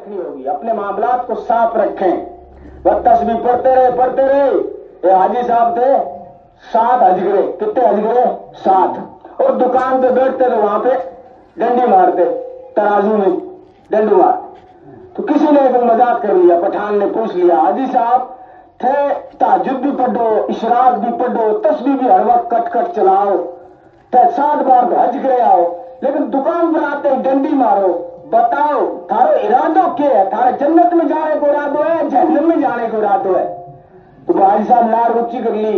रखनी होगी, अपने मामलात को साफ रखें। वह तस्बीह पढ़ते रहे। ये हाजी साहब थे 7 हजगरे, कितने हजगरे 7, और दुकान पे बैठते थे, वहां पे डंडी मारते, तराजू में डंडी मार। तो किसी ने एक मजाक कर लिया, पठान ने पूछ लिया, हाजी साहब थे ताजुद भी पढ़ो, इशराक भी पढ़ो, तस्बीह भी हर वक्त कट कट चलाओ, 7 बार तो हज करे आओ, लेकिन दुकान पर आते ही डंडी मारो। बताओ थारो इरादो क्या है? थारा जन्नत में जाने को इरादो है, जहन्नम में जाने को इरादो है? तो भाई साहब लार ऊंची कर ली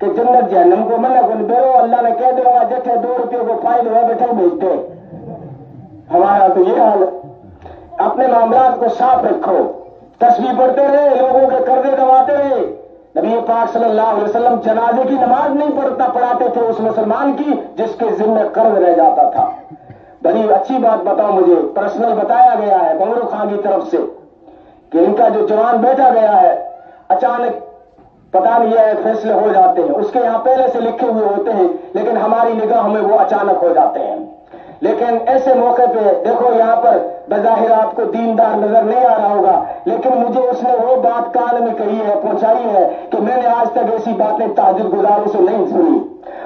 कि जन्नत जहन्नम को मना को बेरो, अल्लाह ने कह दूंगा जैसे 2 रुपये को फाइल हुआ बैठे भेजते। हमारा तो ये हाल है। अपने मामलात को साफ रखो, तस्बीह पढ़ते रहे, लोगों के कर्जे दबाते रहे। नबी पाक सल्लल्लाहु अलैहि वसल्लम जनाजे की नमाज नहीं पढ़ाते थे उस मुसलमान की जिसके जिम्मे कर्ज रह जाता था। बड़ी अच्छी बात बताओ, मुझे पर्सनल बताया गया है बंगरू खां की तरफ से कि इनका जो जवान बेटा गया है, अचानक पता नहीं है फैसले हो जाते हैं, उसके यहाँ पहले से लिखे हुए होते हैं, लेकिन हमारी निगाह में वो अचानक हो जाते हैं। लेकिन ऐसे मौके पे देखो, यहाँ पर बज़ाहिर आपको दीनदार नजर नहीं आ रहा होगा, लेकिन मुझे उसने वो बात कान में कही है, पहुंचाई है कि मैंने आज तक ऐसी बातें ताजुद गुजारों से नहीं सुनी।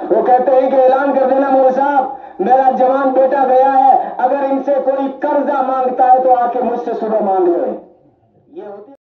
वो कहते हैं कि ऐलान कर देना मौलवी साहब, मेरा जवान बेटा गया है, अगर इनसे कोई कर्जा मांगता है तो आके मुझसे सुबह मांग ले। ये होती